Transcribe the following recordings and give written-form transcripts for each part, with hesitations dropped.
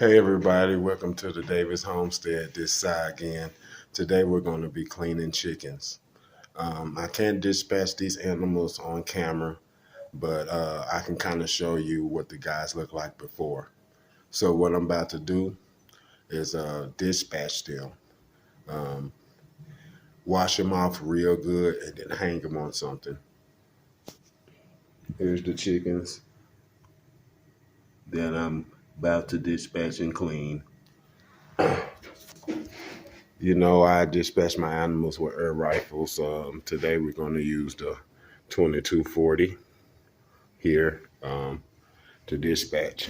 Hey everybody, welcome to the Davis Homestead. This side again. Today we're going to be cleaning chickens. I can't dispatch these animals on camera, but I can kind of show you what the guys look like before. So what I'm about to do is dispatch them, um, wash them off real good, and then hang them on something. Here's the chickens that I'm about to dispatch and clean. You know, I dispatch my animals with air rifles. Today we're going to use the 2240 here to dispatch.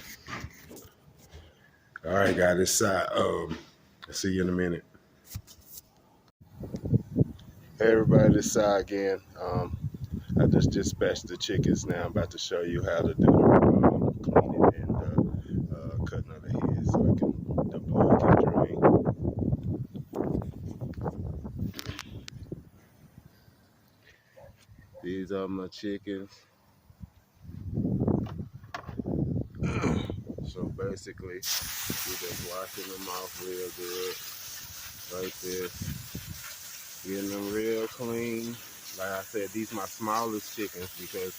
All right, guys, this side. See you in a minute. Hey, everybody, this side again. I just dispatched the chickens. Now I'm about to show you how to do the cleaning and cutting of the head so the blood can drain. These are my chickens. So basically, we're just washing them off real good, like this, getting them real clean. Like I said, these are my smallest chickens because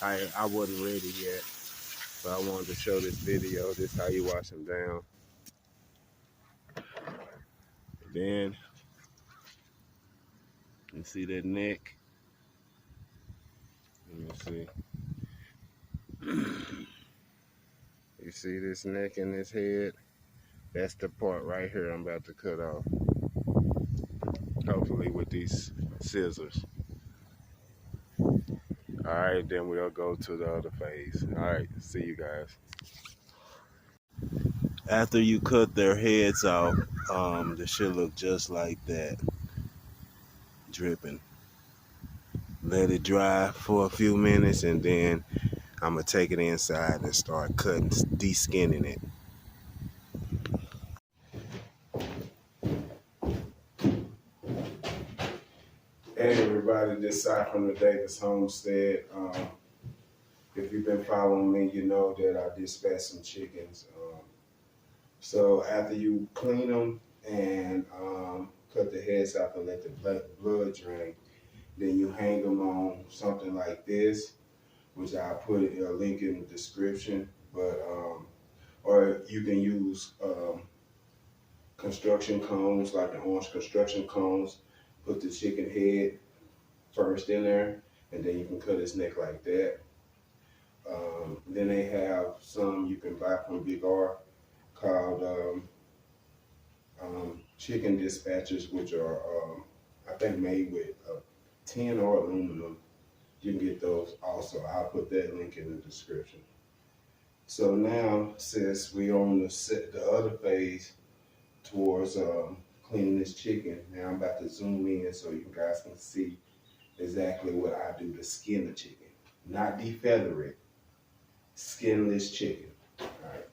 I wasn't ready yet. So I wanted to show this video. This is how you wash them down. Then, you see that neck? Let me see. You see this neck and this head? That's the part right here I'm about to cut off. Hopefully with these scissors. Alright, then we'll go to the other phase. Alright, see you guys. After you cut their heads off, they should look just like that. Dripping. Let it dry for a few minutes and then I'm going to take it inside and start cutting, de-skinning it. Hey everybody, this side from the Davis Homestead. If you've been following me, you know that I dispatched some chickens. So after you clean them and cut the heads off and let the blood drain, then you hang them on something like this, which I'll put a link in the description. But or you can use construction cones, like the orange construction cones. Put the chicken head first in there, and then you can cut its neck like that. Then they have some you can buy from Big R called chicken dispatchers, which are I think made with tin or aluminum. You can get those also. I'll put that link in the description. So now, since we're on the other phase towards cleaning this chicken, now I'm about to zoom in so you guys can see exactly what I do to skin the chicken. Not defeather it, skinless chicken. All right.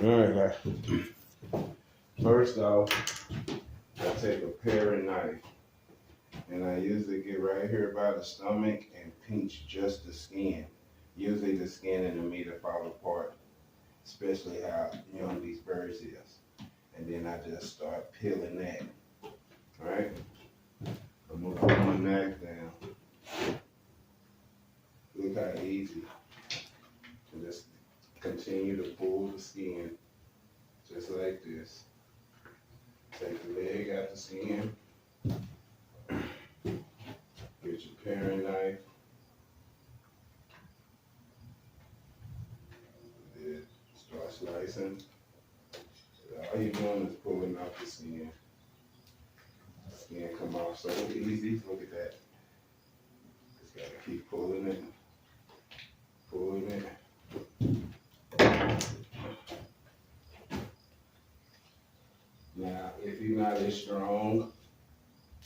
All right, guys. First off, I take a paring knife, and I usually get right here by the stomach and pinch just the skin. Usually the skin and the meat will fall apart, especially how young these birds is. And then I just start peeling that. All right. I'm gonna put my knife down. Look how easy. And just continue to pull the skin, just like this. Take the leg out the skin. Get your paring knife. Then start slicing. All you're doing is pulling off the skin. The skin come off so easy. Look at that. Just gotta keep pulling it. Pulling it. Now, if you're not as strong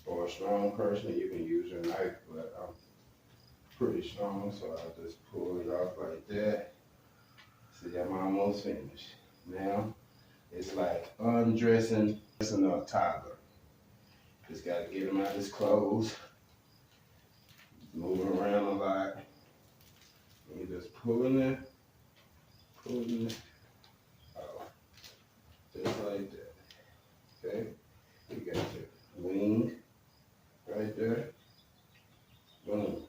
or a strong person, you can use your knife, but I'm pretty strong, so I'll just pull it off like that. See, I'm almost finished. Now, it's like undressing a toddler. Just gotta get him out of his clothes, moving around a lot. And you're just pulling it out, just like that. Okay, you got your wing right there. Boom.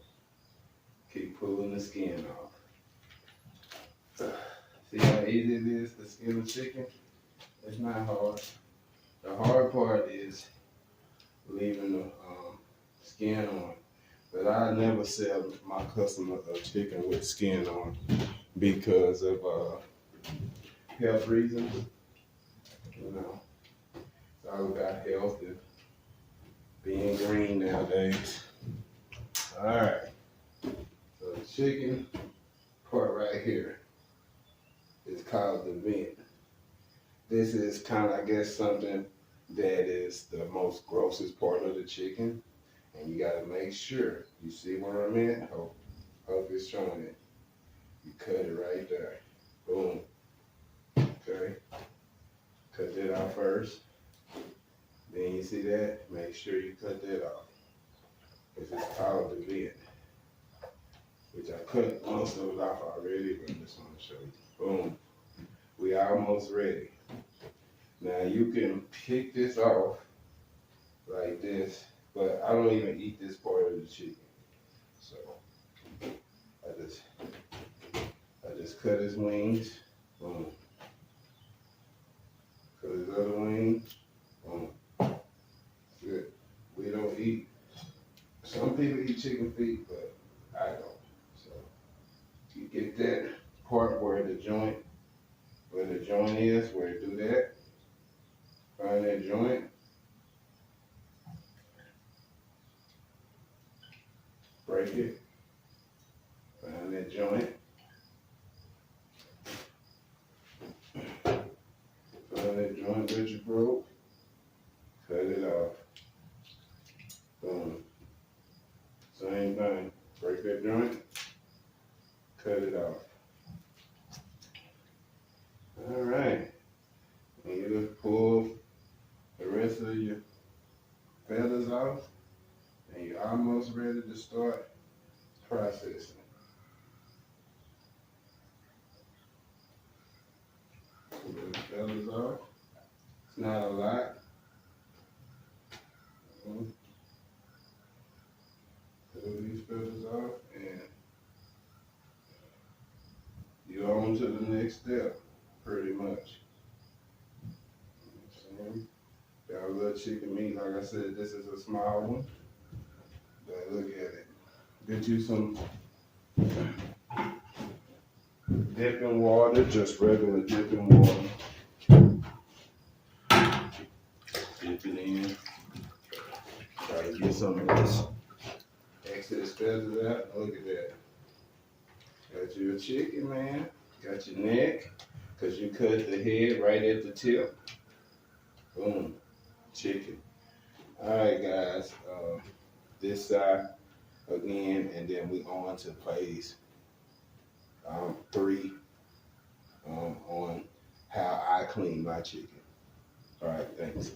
Keep pulling the skin off. See how easy it is to skin a chicken? It's not hard. The hard part is leaving the skin on. But I never sell my customer a chicken with skin on because of health reasons. You know, it's all about health and being green nowadays. All right, so the chicken part right here is called the vent. This is kind of, I guess, something that is the most grossest part of the chicken. And you gotta make sure, you see where I'm at? Hope it's showing it. You cut it right there. Boom. Okay. Cut that off first. Then you see that? Make sure you cut that off. This is called the vent. Which I cut most of it off already, but I just want to show you. Boom. We almost ready. Now you can pick this off like this, but I don't even eat this part of the chicken. So I just cut his wings. Boom. Cut his other wing. Boom. Good. We don't eat. Some people eat chicken feet, but I don't. So you get that part where the joint is, where you do that. Find that joint. Break it. Find that joint. Find that joint that you broke. Cut it off. Boom. Same thing. Break that joint. Cut it off. All right. And you just pull the rest of your feathers off, and you're almost ready to start processing. Pull the feathers off. It's not a lot. Pull these feathers off, and you're on to the next step, pretty much. Got a little chicken meat. Like I said, this is a small one. But look at it. Get you some dipping water, just regular dipping water. Dip it in. Try to get some of this excess feathers out. Look at that. Got you a chicken, man. Got your neck, because you cut the head right at the tip. Boom. Chicken. Alright guys, this side again, and then we on to phase 3 on how I clean my chicken. Alright, thanks.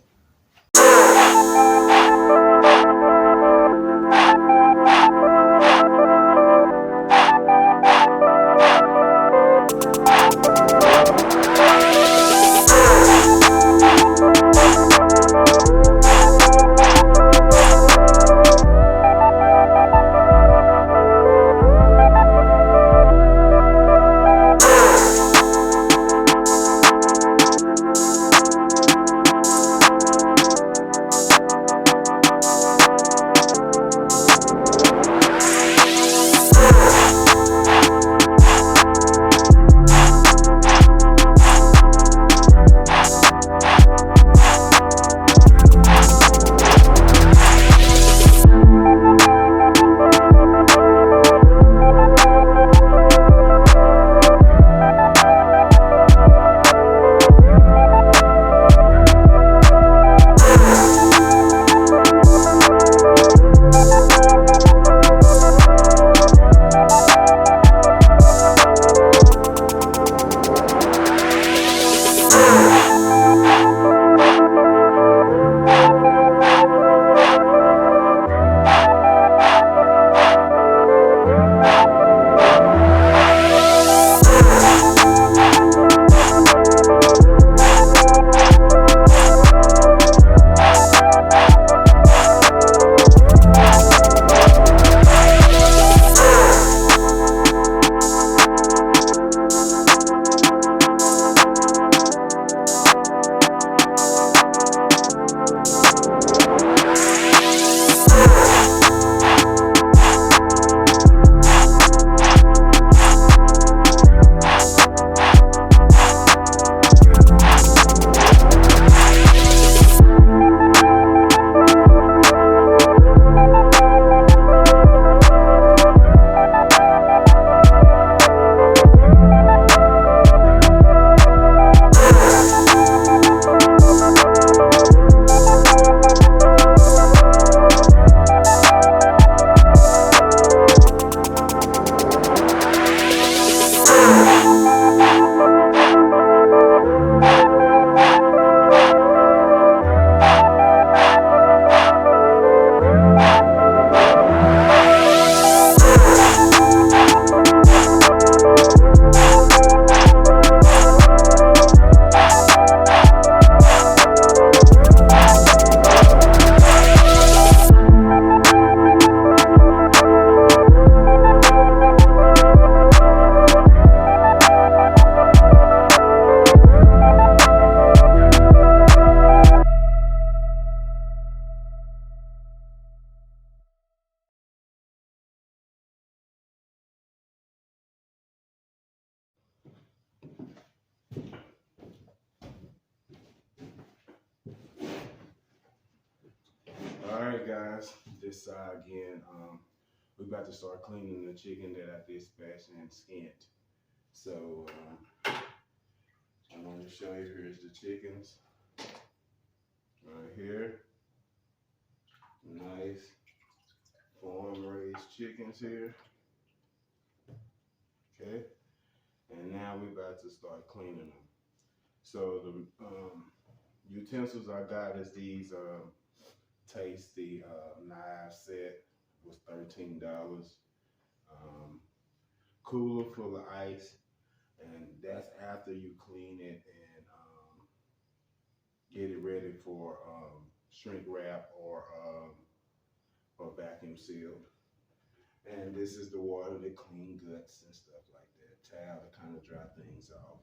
All right, guys, this side again. We're about to start cleaning the chicken that I dispatched and skinned. So I want to show you, here's the chickens right here. Nice farm raised chickens here. Okay, and now we're about to start cleaning them. So the utensils I got is these tasty knife set, was $13. Cooler full of ice, and that's after you clean it and get it ready for shrink wrap or vacuum sealed. And this is the water to clean guts and stuff like that. Towel to kind of dry things off.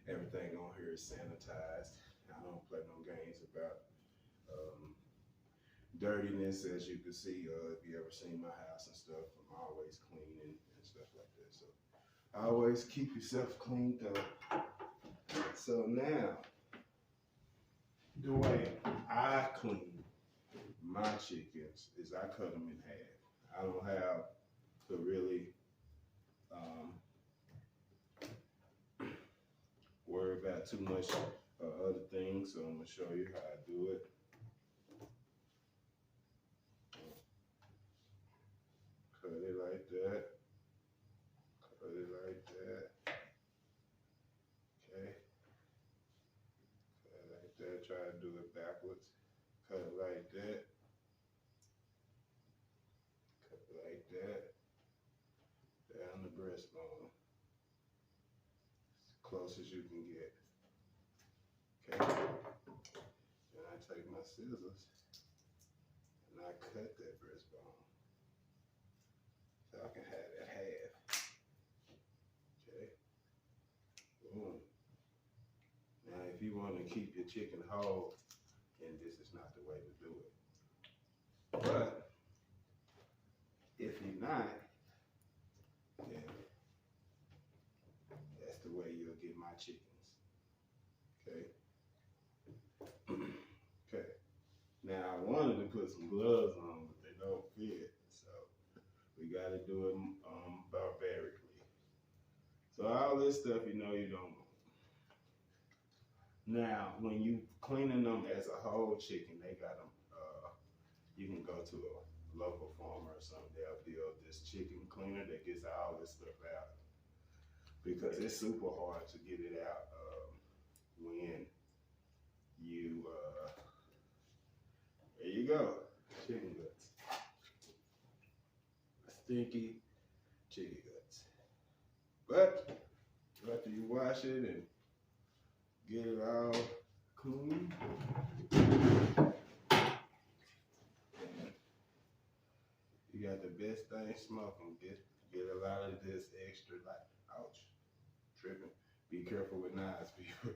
Everything on here is sanitized. I don't play no games about dirtiness, as you can see. If you ever seen my house and stuff, I'm always clean and stuff like that. So always keep yourself cleaned up. So now, the way I clean my chickens is I cut them in half. I don't have to really worry about too much other things, so I'm gonna show you how I do it. Cut it like that. Cut it like that. Okay. Cut it like that. Try to do it backwards. Cut it like that. Cut it like that. Down the breastbone. As close as you can get. Okay. Then I take my scissors and I cut that breastbone. So I can have that half. Okay. Boom. Now, if you want to keep your chicken whole, then this is not the way to do it. But if you're not, then that's the way you'll get my chickens. Okay. Okay. Now, I wanted to put some gloves on, but they don't fit. So we got to do it barbarically. So all this stuff, you know, you don't want. Now, when you cleaning them as a whole chicken, they got them. You can go to a local farmer or something. They'll build this chicken cleaner that gets all this stuff out, because it's super hard to get it out when you. There you go, chicken guts. Stinky chicken guts. But after you wash it and get it all clean, you got the best thing smoking. Get a lot of this extra, like, ouch, tripping. Be careful with knives, people.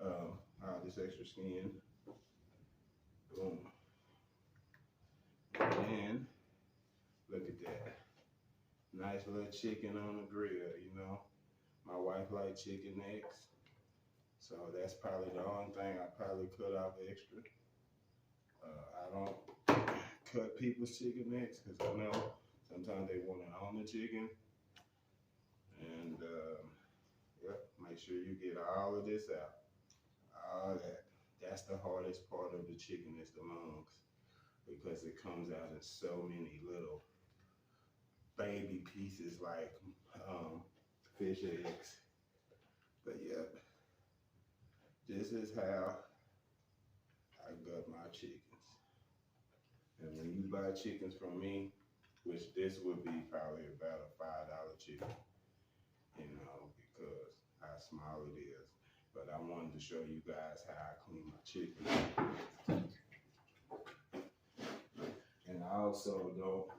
All this extra skin. Boom. And look at that. Nice little chicken on the grill, you know. My wife likes chicken necks. So that's probably the only thing I probably cut off extra. I don't cut people's chicken necks because I know sometimes they want it on the chicken. And yep, make sure you get all of this out. All that. That's the hardest part of the chicken, is the lungs, because it comes out in so many little baby pieces like fish eggs. But yep, this is how I gut my chickens. And when you buy chickens from me, which this would be probably about a $5 chicken, you know, because how small it is. But I wanted to show you guys how I clean my chicken. And I also don't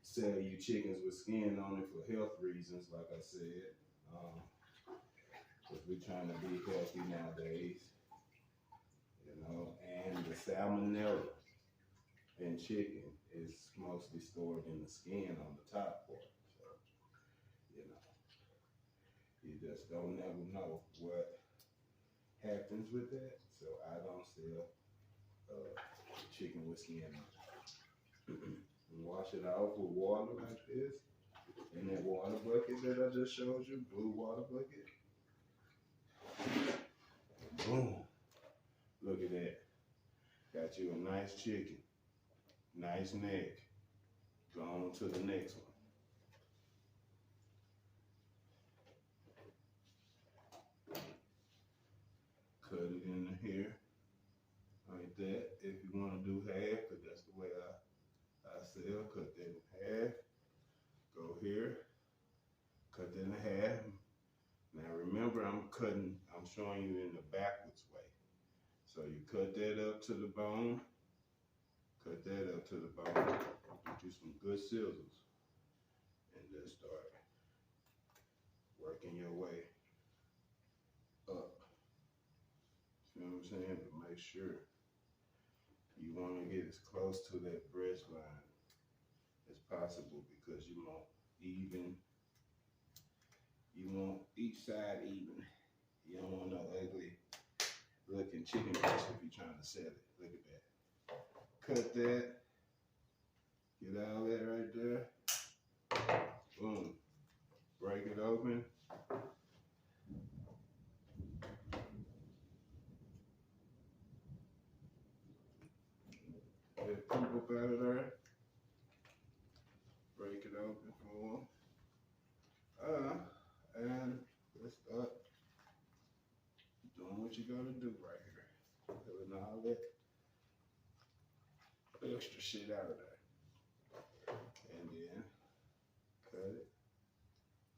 sell you chickens with skin on it for health reasons, like I said. Because we're trying to be healthy nowadays, you know. And the salmonella in chicken is mostly stored in the skin on the top part. So, you know, you just don't never know what happens with that. So I don't sell chicken with skin on it. And wash it off with water like this. In that water bucket that I just showed you, blue water bucket. Boom. Look at that. Got you a nice chicken. Nice neck. Go on to the next one. Cut it in here like that. If you want to do half, because that's the way I sell, cut that in half. Go here, cut that in half. Now remember, I'm showing you in the backwards way. So you cut that up to the bone, cut that up to the bone, get you some good scissors, and just start working your way up. You know what I'm saying? But make sure you want to get as close to that breast line as possible, because you want each side even. You don't want no ugly looking chicken breast if you're trying to sell it. Look at that. Cut that. Get all that right there. Boom. Break it open. Get poop up out of there. Break it open for them. And let's start doing what you gotta do right here. Pulling all that extra shit out of there. And then cut it.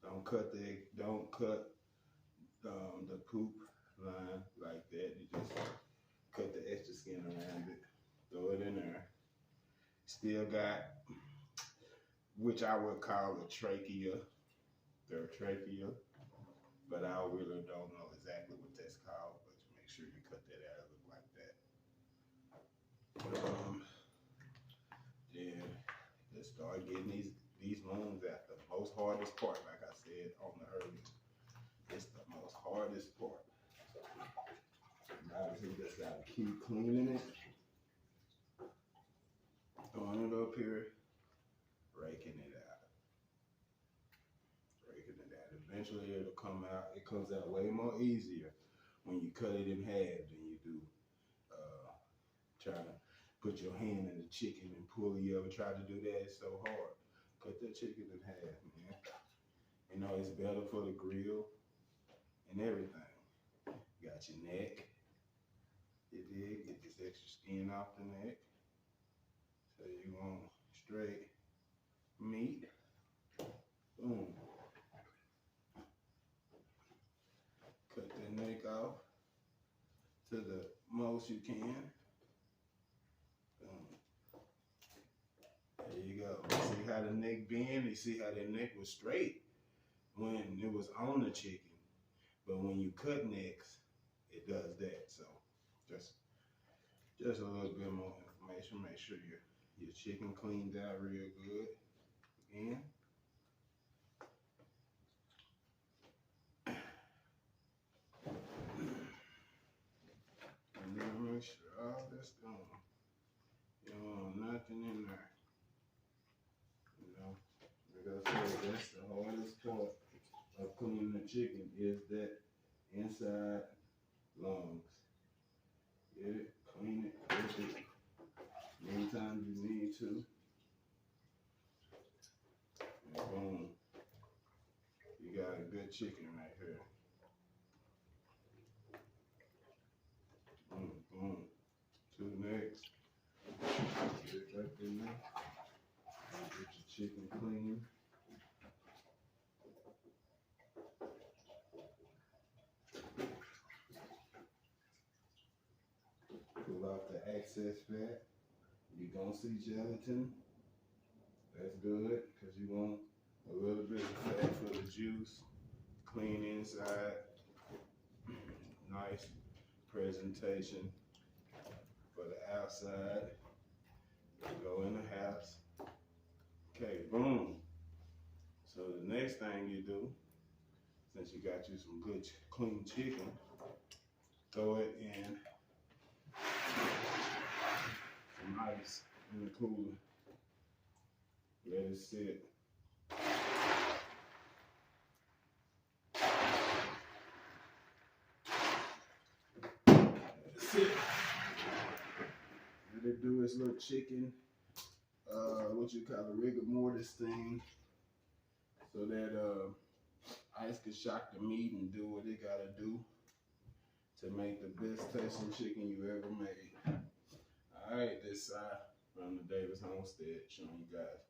Don't cut the poop line like that. You just cut the extra skin around it. Throw it in there. Still got, which I would call a trachea, their trachea, but I really don't know exactly what that's called, but make sure you cut that out of it like that. Then just start getting these wounds out. The most hardest part, like I said on the earlier, it's the most hardest part. Now you just gotta keep cleaning it. Throwing it up here, raking it out. Raking it out. Eventually it'll come out. It comes out way more easier when you cut it in half than you do trying to put your hand in the chicken and pull. You ever try to do that? It's so hard. Cut that chicken in half, man. You know, it's better for the grill and everything. Got your neck. You dig? Get this extra skin off the neck. So you want straight meat. Boom. Cut that neck off to the most you can. Boom. There you go. See how the neck bend? You see how the neck was straight when it was on the chicken. But when you cut necks, it does that. So just a little bit more information. Make sure your chicken cleaned out real good. Again. And then make sure all that's gone. You don't want nothing in there. You know, like I said, that's the hardest part of cleaning the chicken is that inside lungs. Get it, clean it, wash it many times you need to. And boom, you got a good chicken right here. Boom, boom. Two necks. Get it right in there. Get your chicken clean. Pull out the excess fat. You're gonna see gelatin. That's good, because you want a little bit of fat for the juice. Clean inside. Nice presentation for the outside. Go in the house. Okay, boom. So the next thing you do, since you got you some good clean chicken, throw it in some ice in the cooler. Let it sit. That's it. Let it do its little chicken, what you call a rigor mortis thing, so that ice can shock the meat and do what it gotta do to make the best tasting chicken you ever made. Alright, this side from the Davis Homestead, showing you guys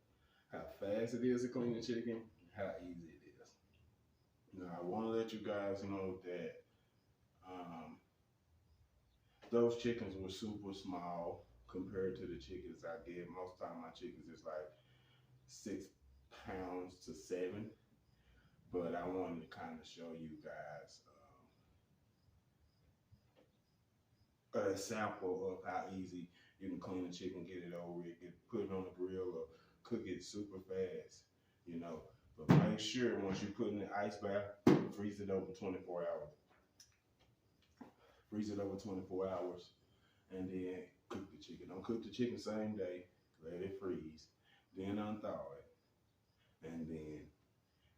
how fast it is to clean the chicken, how easy it is. Now I want to let you guys know that those chickens were super small compared to the chickens I get. Most time my chickens is like 6 pounds to 7. But I wanted to kind of show you guys a sample of how easy you can clean a chicken, get it over with, put it on the grill or cook it super fast, you know. But make sure once you put it in the ice bath, freeze it over 24 hours. Freeze it over 24 hours and then cook the chicken. Don't cook the chicken same day, let it freeze, then unthaw it, and then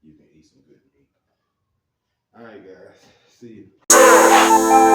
you can eat some good meat. All right, guys, see you.